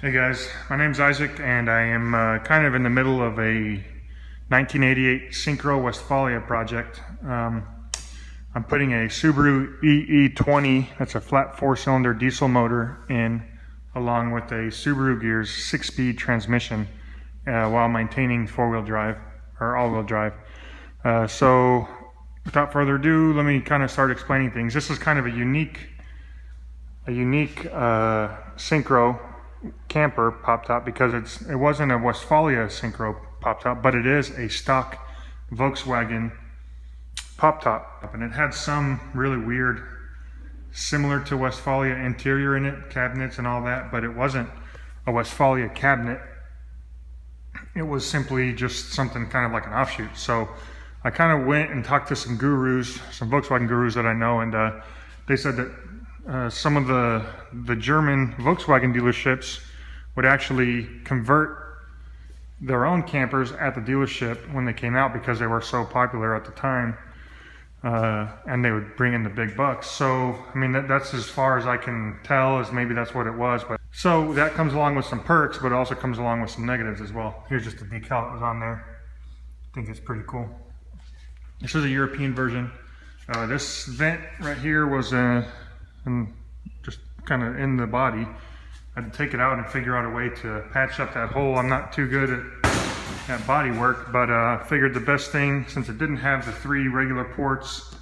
Hey guys, my name's Isaac and I am kind of in the middle of a 1988 Syncro Westfalia project. I'm putting a Subaru EE20, that's a flat 4-cylinder diesel motor in, along with a Subaru Gears 6-speed transmission while maintaining four-wheel drive or all-wheel drive. So without further ado, let me kind of start explaining things. This is kind of a unique Syncro camper pop top because it wasn't a Westfalia Syncro pop top, but it is a stock Volkswagen pop top, and it had some really weird, similar to Westfalia interior in it, cabinets and all that, but it wasn't a Westfalia cabinet. It was simply just something kind of like an offshoot. So I kind of went and talked to some gurus, some Volkswagen gurus that I know, and they said that some of the German Volkswagen dealerships would actually convert their own campers at the dealership when they came out because they were so popular at the time, and they would bring in the big bucks. So I mean, that's as far as I can tell, as maybe that's what it was. But so that comes along with some perks, but it also comes along with some negatives as well. Here's just the decal that was on there. I think it's pretty cool. This is a European version. This vent right here was and just kind of in the body. I had to take it out and figure out a way to patch up that hole. I'm not too good at body work, but I figured the best thing, since it didn't have the 3 regular ports,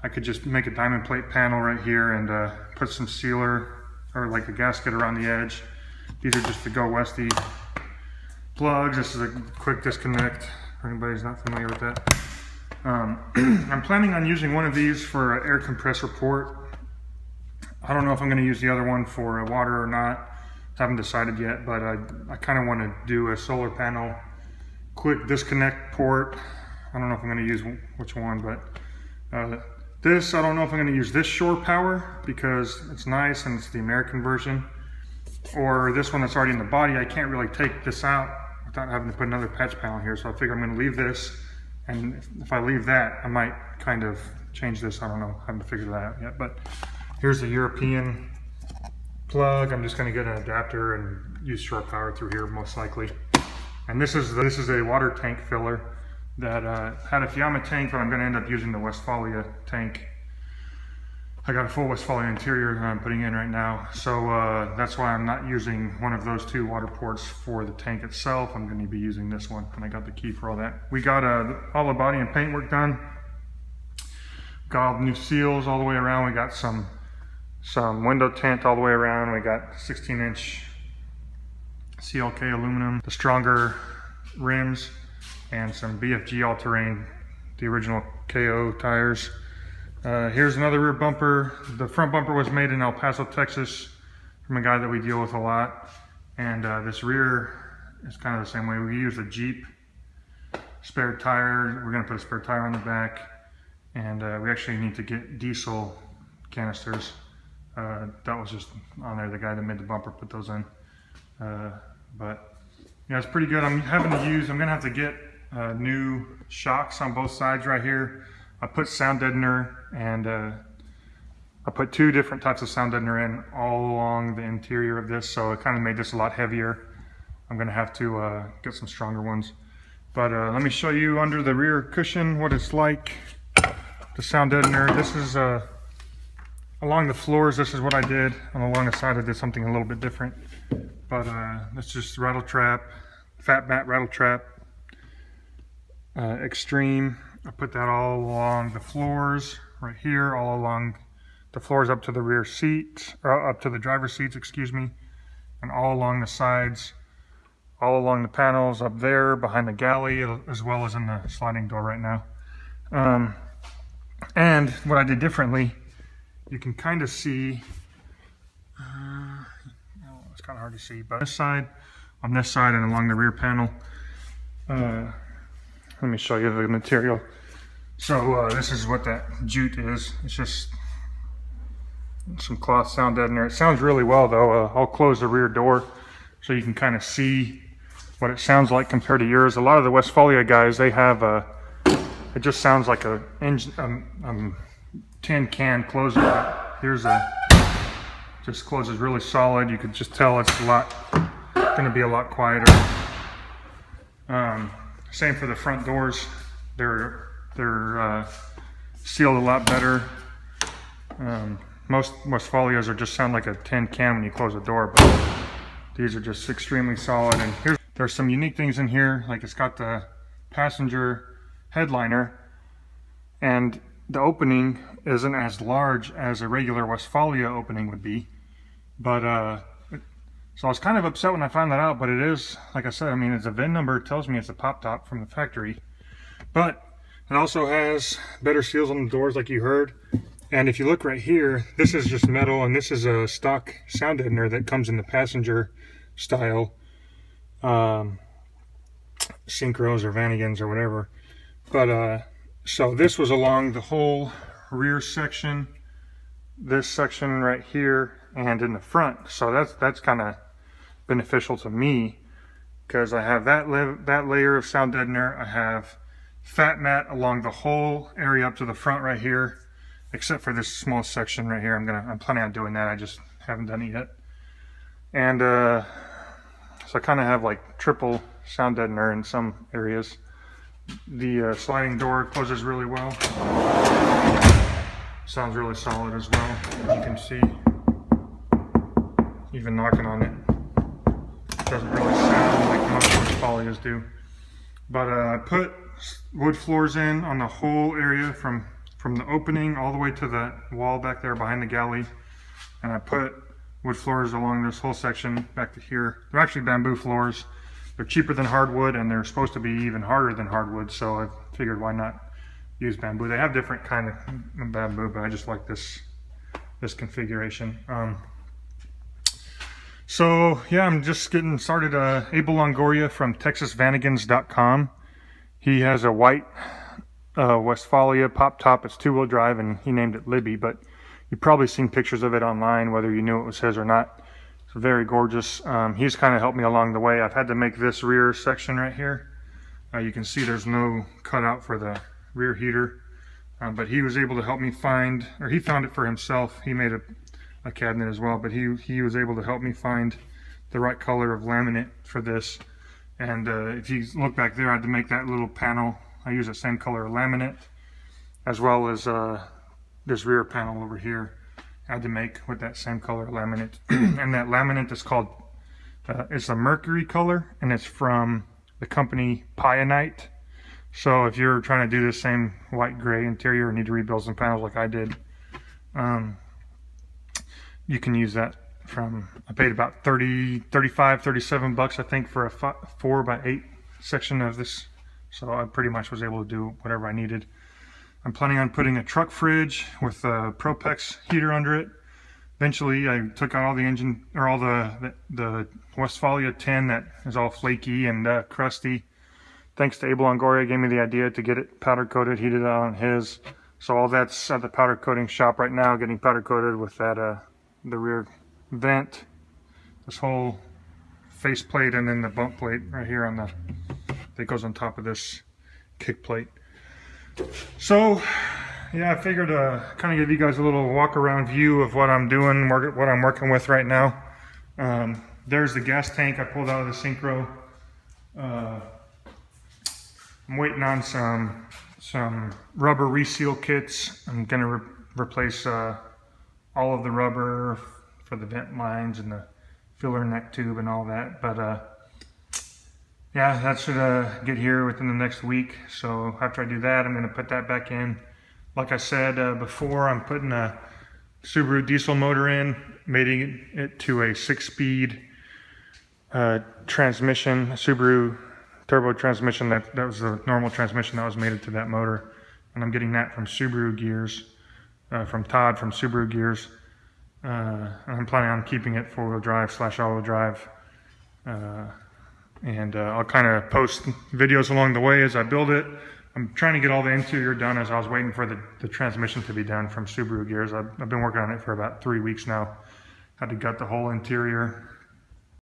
I could just make a diamond plate panel right here and put some sealer or like a gasket around the edge. These are just the Go Westy plugs. This is a quick disconnect for anybody who's not familiar with that. I'm planning on using one of these for an air compressor port. I don't know if I'm going to use the other one for water or not. Haven't decided yet, but I kind of want to do a solar panel quick disconnect port. I don't know if I'm going to use which one, but this, I don't know if I'm going to use this shore power because it's nice and it's the American version, or this one that's already in the body. I can't really take this out without having to put another patch panel here, so I figure I'm going to leave this, and if I leave that, I might kind of change this. I don't know, I haven't figured that out yet, but here's the European plug. I'm just going to get an adapter and use shore power through here most likely. And this is a water tank filler that had a Fiamma tank, but I'm going to end up using the Westfalia tank. I got a full Westfalia interior that I'm putting in right now, so that's why I'm not using one of those 2 water ports for the tank itself. I'm going to be using this one, and I got the key for all that. We got all the body and paint work done. Got all the new seals all the way around. We got some window tint all the way around. We got 16-inch CLK aluminum, the stronger rims, and some BFG all-terrain, the original KO tires. Here's another rear bumper. The front bumper was made in El Paso, Texas, from a guy that we deal with a lot. And this rear is kind of the same way. We use a Jeep spare tire. We're going to put a spare tire on the back. And we actually need to get diesel canisters. That was just on there. The guy that made the bumper put those in. But yeah, it's pretty good. I'm going to have to get new shocks on both sides right here. I put sound deadener, and I put 2 different types of sound deadener in all along the interior of this, so it kind of made this a lot heavier. I'm going to have to get some stronger ones. But let me show you under the rear cushion what it's like. The sound deadener. This is along the floors. This is what I did, and along the side I did something a little bit different. But that's just rattle trap, fat mat rattle trap, extreme. I put that all along the floors right here, all along the floors up to the rear seats, or up to the driver's seats, excuse me, and all along the sides, all along the panels up there behind the galley, as well as in the sliding door right now. And what I did differently, you can kind of see, it's kind of hard to see, but on this side and along the rear panel, let me show you the material. So this is what that jute is. It's just some cloth sound deadener. It sounds really well though. I'll close the rear door so you can kind of see what it sounds like compared to yours. A lot of the Westfalia guys, they have it just sounds like a tin can closer. Here's just closes really solid. You could just tell it's a lot going to be a lot quieter. Same for the front doors. They're sealed a lot better. Most Westfalias are just sound like a tin can when you close the door, but these are just extremely solid. And there's some unique things in here, like it's got the passenger headliner, and the opening isn't as large as a regular Westfalia opening would be. But so I was kind of upset when I found that out, but it is, like I said, I mean, it's a VIN number, it tells me it's a pop top from the factory. But it also has better seals on the doors, like you heard. And if you look right here, this is just metal, and this is a stock sound deadener that comes in the passenger style syncros or Vanagons or whatever. But so this was along the whole rear section, this section right here, and in the front. So that's kind of beneficial to me, because I have that layer of sound deadener. I have fat mat along the whole area up to the front right here, except for this small section right here. I'm planning on doing that. I just haven't done it yet. And so I kind of have like triple sound deadener in some areas. The sliding door closes really well. Sounds really solid as well, as you can see. Even knocking on it doesn't really sound like most Westfalias do. But I put wood floors in on the whole area from the opening all the way to the wall back there behind the galley, and I put wood floors along this whole section back to here. They're actually bamboo floors. They're cheaper than hardwood, and they're supposed to be even harder than hardwood, so I figured why not use bamboo. They have different kind of bamboo, but I just like this configuration. So yeah, I'm just getting started. Abel Longoria from TexasVanagons.com. He has a white Westfalia pop top. It's 2-wheel drive, and he named it Libby, but you've probably seen pictures of it online, whether you knew it was his or not. It's very gorgeous. He's kind of helped me along the way. I've had to make this rear section right here. You can see there's no cutout for the rear heater, but he was able to help me find, or he found it for himself. He made a cabinet as well, but he was able to help me find the right color of laminate for this. And if you look back there, I had to make that little panel. I use the same color laminate, as well as this rear panel over here. I had to make with that same color laminate. And that laminate is called, it's a mercury color, and it's from the company Pionite. So if you're trying to do the same white gray interior and need to rebuild some panels like I did, you can use that from, I paid about 35, 37 bucks, I think, for a 4x8 section of this. So I pretty much was able to do whatever I needed. I'm planning on putting a truck fridge with a Propex heater under it. Eventually, I took out all the engine, or all the Westfalia tin that is all flaky and crusty. Thanks to Abel Longoria, gave me the idea to get it powder coated, heated out on his. So all that's at the powder coating shop right now, getting powder coated with that the rear vent, this whole face plate, and then the bump plate right here on that goes on top of this kick plate. So yeah, I figured kind of give you guys a little walk around view of what I'm doing, what I'm working with right now. There's the gas tank I pulled out of the syncro. I'm waiting on some rubber reseal kits. I'm gonna replace all of the rubber for the vent lines and the filler neck tube and all that. But yeah, that should get here within the next week. So after I do that, I'm gonna put that back in. Like I said before, I'm putting a Subaru diesel motor in, mating it to a 6-speed transmission, a Subaru turbo transmission. That was the normal transmission that was mated to that motor. And I'm getting that from Subaru Gears, from Todd from Subaru Gears. I'm planning on keeping it 4-wheel drive / all-wheel drive. And I'll kind of post videos along the way as I build it. I'm trying to get all the interior done as I was waiting for the transmission to be done from Subaru Gears. I've been working on it for about 3 weeks now. Had to gut the whole interior,